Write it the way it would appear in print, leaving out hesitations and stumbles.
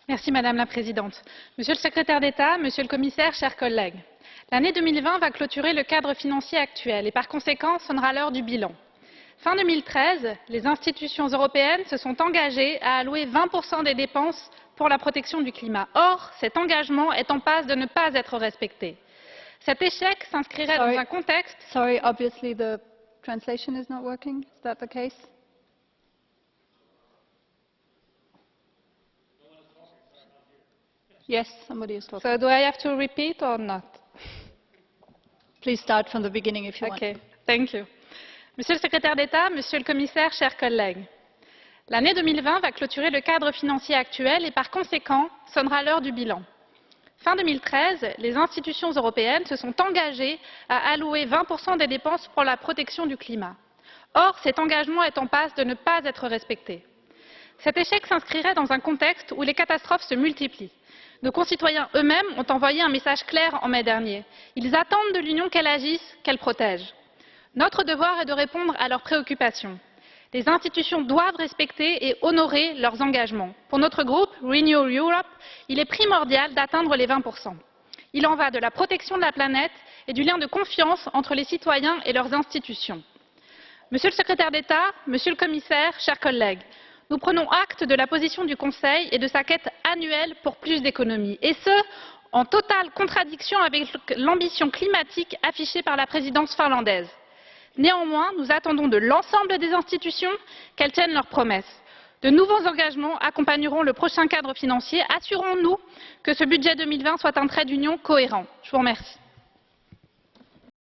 Merci Madame la Présidente. Monsieur le Secrétaire d'État, Monsieur le Commissaire, chers collègues, l'année 2020 va clôturer le cadre financier actuel et par conséquent sonnera l'heure du bilan. Fin 2013, les institutions européennes se sont engagées à allouer 20% des dépenses pour la protection du climat. Or, cet engagement est en passe de ne pas être respecté. Cet échec s'inscrirait dans un contexte... Sorry, obviously the translation is not working. Is that the case? Yes, somebody is talking. So do I have to repeat or not? Please start from the beginning if you want. Okay, thank you. Monsieur le Secrétaire d'État, Monsieur le Commissaire, chers collègues, l'année 2020 va clôturer le cadre financier actuel et par conséquent sonnera l'heure du bilan. Fin 2013, les institutions européennes se sont engagées à allouer 20% des dépenses pour la protection du climat. Or, cet engagement est en passe de ne pas être respecté. Cet échec s'inscrirait dans un contexte où les catastrophes se multiplient. Nos concitoyens eux-mêmes ont envoyé un message clair en mai dernier. Ils attendent de l'Union qu'elle agisse, qu'elle protège. Notre devoir est de répondre à leurs préoccupations. Les institutions doivent respecter et honorer leurs engagements. Pour notre groupe Renew Europe, il est primordial d'atteindre les 20%. Il en va de la protection de la planète et du lien de confiance entre les citoyens et leurs institutions. Monsieur le Secrétaire d'État, Monsieur le Commissaire, chers collègues, nous prenons acte de la position du Conseil et de sa quête annuelle pour plus d'économies, et ce, en totale contradiction avec l'ambition climatique affichée par la présidence finlandaise. Néanmoins, nous attendons de l'ensemble des institutions qu'elles tiennent leurs promesses. De nouveaux engagements accompagneront le prochain cadre financier. Assurons-nous que ce budget 2020 soit un trait d'union cohérent. Je vous remercie.